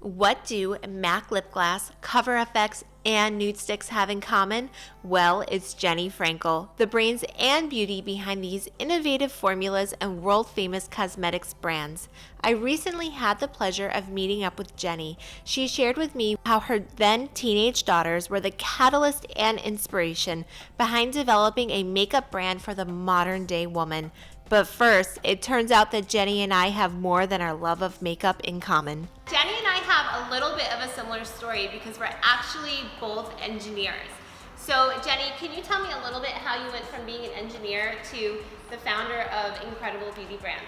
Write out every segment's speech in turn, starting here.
What do MAC Lip Glass, Cover FX, and NUDESTIX have in common? Well, it's Jenny Frankel, the brains and beauty behind these innovative formulas and world-famous cosmetics brands. I recently had the pleasure of meeting up with Jenny. She shared with me how her then teenage daughters were the catalyst and inspiration behind developing a makeup brand for the modern day woman. But first, it turns out that Jenny and I have more than our love of makeup in common. Jenny and I have a little bit of a similar story because we're actually both engineers. So Jenny, can you tell me a little bit how you went from being an engineer to the founder of incredible beauty brands?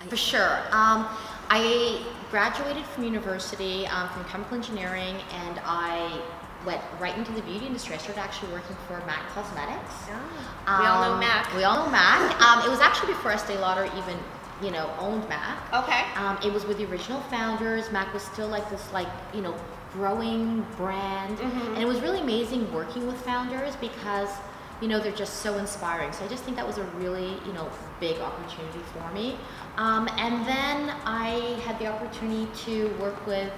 For sure. I graduated from university from chemical engineering, and I went right into the beauty industry. I started actually working for MAC Cosmetics. Oh, we all know MAC. We all know MAC. It was actually before Estee Lauder even, owned MAC. Okay. It was with the original founders. MAC was still like this, growing brand, and it was really amazing working with founders because, they're just so inspiring. So I just think that was a really, big opportunity for me. And then I had the opportunity to work with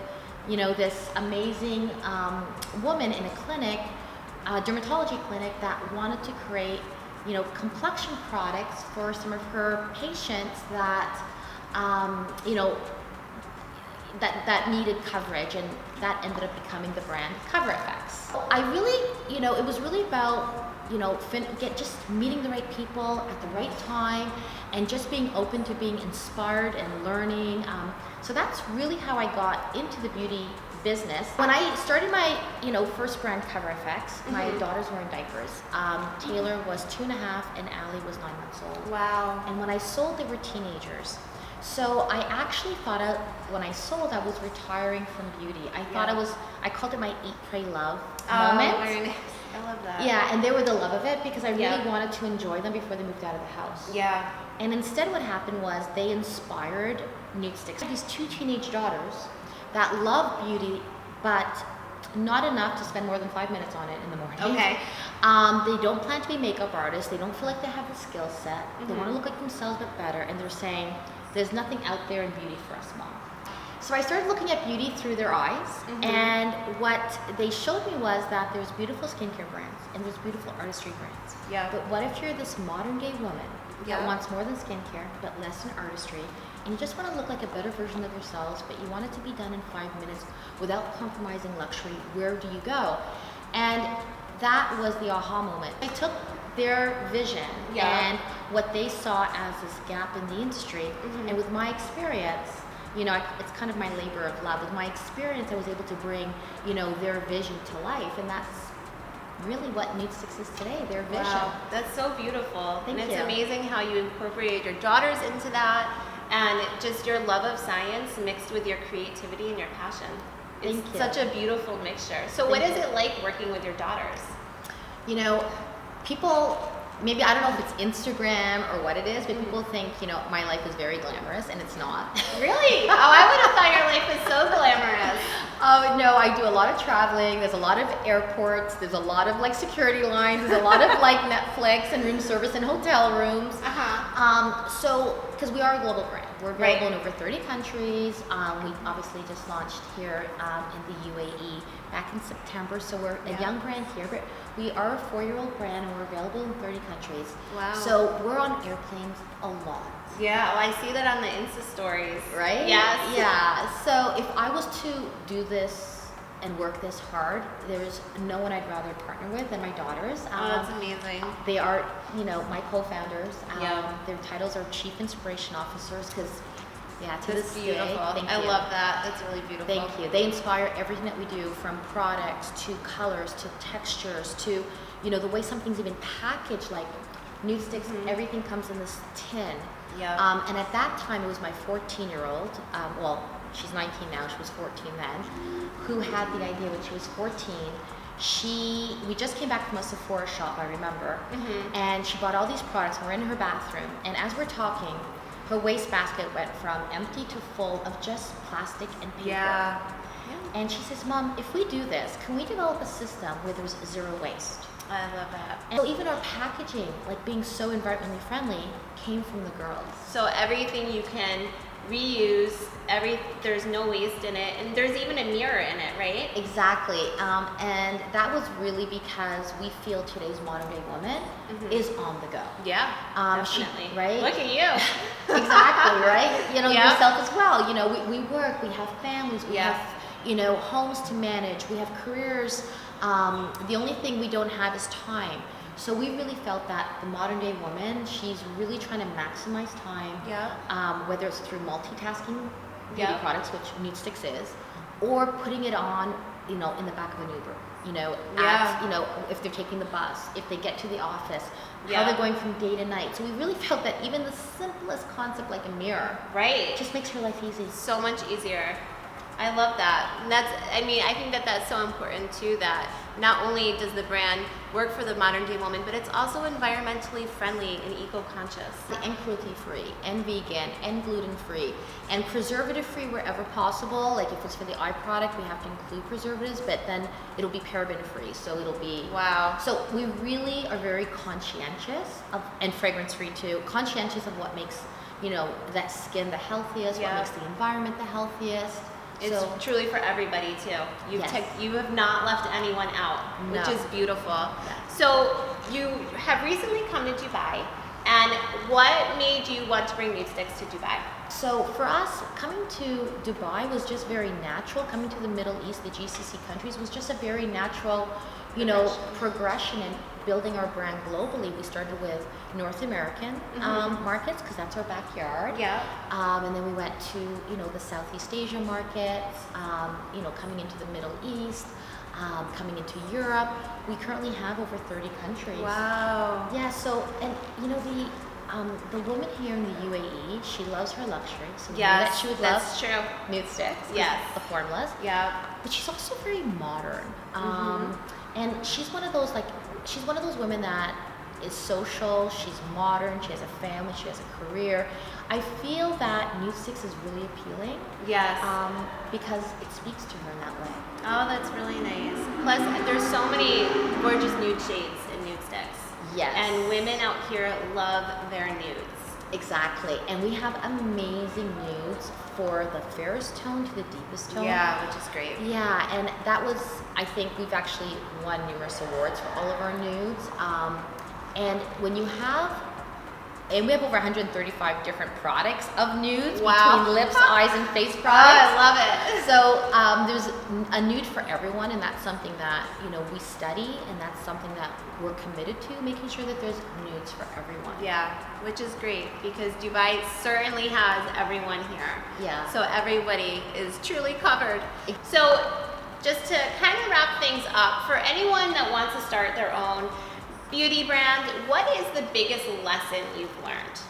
this amazing woman in a clinic, a dermatology clinic, that wanted to create, complexion products for some of her patients that, that needed coverage, and that ended up becoming the brand Cover FX. I really, it was really about, just meeting the right people at the right time, and just being open to being inspired and learning. So that's really how I got into the beauty business. When I started my, first brand, Cover FX, my daughters were in diapers. Taylor was 2.5 and Allie was 9 months old. Wow. And when I sold, they were teenagers. So I actually thought when I sold, I was retiring from beauty. I thought I called it my eat, pray, love moment. Very nice. I love that. Yeah, and they were the love of it because I really wanted to enjoy them before they moved out of the house. Yeah. And instead what happened was they inspired NUDESTIX. These 2 teenage daughters that love beauty, but not enough to spend more than 5 minutes on it in the morning. Okay. They don't plan to be makeup artists. They don't feel like they have the skill set. They want to look like themselves but better. And they're saying, there's nothing out there in beauty for us, Mom. So I started looking at beauty through their eyes, and what they showed me was that there's beautiful skincare brands and there's beautiful artistry brands. Yeah. But what if you're this modern day woman that wants more than skincare but less than artistry, and you just want to look like a better version of yourselves, but you want it to be done in 5 minutes without compromising luxury? Where do you go? And that was the aha moment. I took their vision and what they saw as this gap in the industry, and with my experience, it's kind of my labor of love. With my experience, I was able to bring, their vision to life, and that's really what NUDESTIX is today, their vision. Wow, that's so beautiful. Thank you. It's amazing how you incorporated your daughters into that, and just your love of science mixed with your creativity and your passion. It's such a beautiful mixture. So what is it like working with your daughters? People, maybe, I don't know if it's Instagram or what it is, but people think, my life is very glamorous, and it's not. Really? Oh, I would have thought your life was so glamorous. Oh, no, I do a lot of traveling. There's a lot of airports. There's a lot of security lines. There's a lot of Netflix and room service and hotel rooms. So, because we are a global brand. We're available in over 30 countries. We obviously just launched here in the UAE back in September. So we're a young brand here, but we are a 4-year-old brand, and we're available in 30 countries. Wow. So we're on airplanes a lot. Yeah, well, I see that on the Insta stories. Right? Yes. Yeah. So if I was to do this and work this hard, there's no one I'd rather partner with than my daughters. Oh, that's amazing. They are, my co-founders. Their titles are Chief Inspiration Officers because, to That's this beautiful. day, I love that. That's really beautiful. Thank you. They inspire everything that we do, from products to colors to textures to, the way something's even packaged, like NUDESTIX, everything comes in this tin. Yeah. And at that time, it was my 14-year-old, she's 19 now, she was 14 then, who had the idea when she was 14. We just came back from a Sephora shop, I remember, and she bought all these products, and we're in her bathroom, and as we're talking, her wastebasket went from empty to full of just plastic and paper. Yeah. And she says, Mom, if we do this, can we develop a system where there's zero waste? I love that. And so even our packaging, being so environmentally friendly, came from the girls. So everything you can reuse, there's no waste in it, and there's even a mirror in it, right? Exactly. And that was really because we feel today's modern day woman is on the go. Yeah, definitely. Right? Look at you. Exactly, right? You know, Yeah. yourself as well. You know, we work, we have families, we have, you know, homes to manage, we have careers. The only thing we don't have is time. So we really felt that the modern day woman, she's really trying to maximize time, whether it's through multitasking beauty products, which NUDESTIX is, or putting it on, you know, in the back of an Uber. You know, you know, if they're taking the bus, if they get to the office, how they're going from day to night. So we really felt that even the simplest concept like a mirror, just makes her life easy. So much easier. I love that. And I think that that's so important too, that not only does the brand work for the modern day woman, but it's also environmentally friendly and eco-conscious. And cruelty-free, and vegan, and gluten-free, and preservative-free wherever possible. Like if it's for the eye product, we have to include preservatives, but then it'll be paraben-free, so it'll be... Wow. So we really are very conscientious of, and fragrance-free too, conscientious of what makes, you know, that skin the healthiest, what makes the environment the healthiest. It's truly for everybody too. You have not left anyone out, which is beautiful. So you have recently come to Dubai, and what made you want to bring NUDESTIX to Dubai? So for us, coming to Dubai was just very natural. Coming to the Middle East, the GCC countries, was just a very natural, you know, progression in building our brand globally. We started with North American markets because that's our backyard. And then we went to, you know, the Southeast Asia markets, you know, coming into the Middle East, coming into Europe. We currently have over 30 countries. Wow. Yeah, so, and you know, the woman here in the UAE, she loves her luxury. So that she would love NUDESTIX. The formulas. But she's also very modern. And she's one of those women that is social, she's modern, she has a family, she has a career. I feel that NUDESTIX is really appealing. Because it speaks to her in that way. Oh, that's really nice. Plus, there's so many gorgeous nude shades in NUDESTIX. And women out here love their nudes. Exactly. And we have amazing nudes for the fairest tone to the deepest tone. Which is great. And that was, I think we've actually won numerous awards for all of our nudes. And when you have, and we have over 135 different products of nudes between lips, eyes, and face products. I love it. So there's a nude for everyone, and that's something that, you know, we study, and that's something that we're committed to, making sure that there's nudes for everyone. Which is great because Dubai certainly has everyone here. So everybody is truly covered. So just to kind of wrap things up, for anyone that wants to start their own beauty brand, what is the biggest lesson you've learned?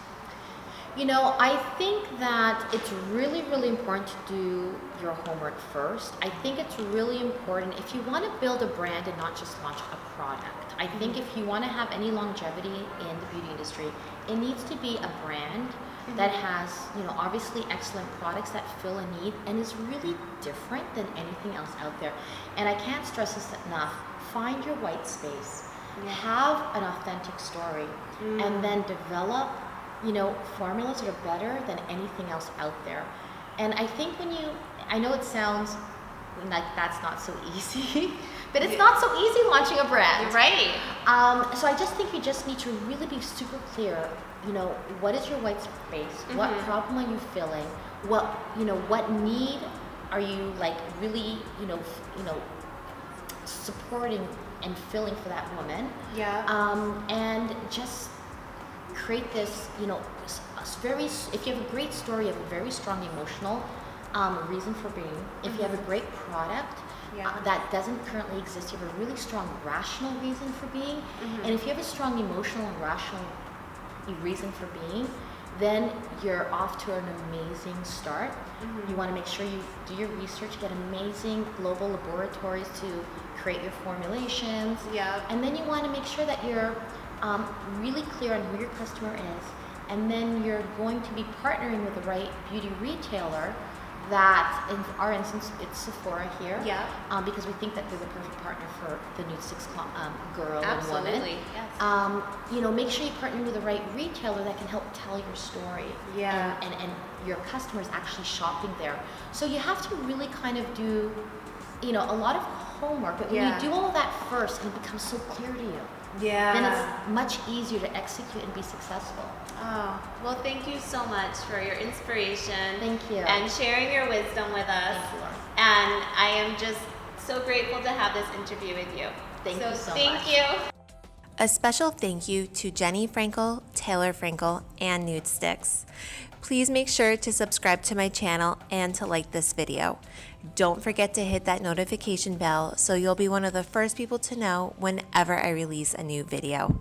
You know, I think that it's really, really important to do your homework first. I think it's really important if you want to build a brand and not just launch a product. I think if you want to have any longevity in the beauty industry, it needs to be a brand that has, you know, obviously excellent products that fill a need and is really different than anything else out there. And I can't stress this enough. Find your white space. Have an authentic story, and then develop, you know, formulas that are better than anything else out there. And I think I know it sounds like that's not so easy, but it's not so easy launching a brand. So I just think you just need to really be super clear, you know, what is your white space? What problem are you filling? What need are you like really, you know, supporting and filling for that woman? And just create this, you know, if you have a great story, you have a very strong emotional reason for being. If you have a great product that doesn't currently exist, you have a really strong rational reason for being. And if you have a strong emotional and rational reason for being, then you're off to an amazing start. You want to make sure you do your research, get amazing global laboratories to create your formulations. And then you want to make sure that you're really clear on who your customer is. And then you're going to be partnering with the right beauty retailer that in our instance, it's Sephora here. Yeah. Because we think that they're the perfect partner for the NUDESTIX girl Absolutely. and woman. Yes. You know, make sure you partner with the right retailer that can help tell your story. Yeah. And your customers actually shopping there. So you have to really kind of do, you know, a lot of homework. But when Yeah. you do all of that first, and it becomes so clear to you. Yeah. Then it's much easier to execute and be successful. Oh, well, thank you so much for your inspiration. Thank you. And sharing your wisdom with us. Thank you, Laura. And I am just so grateful to have this interview with you. Thank you so thank much. you. A special thank you to Jenny Frankel, Taylor Frankel, and NUDESTIX. Please make sure to subscribe to my channel and to like this video. Don't forget to hit that notification bell so you'll be one of the first people to know whenever I release a new video.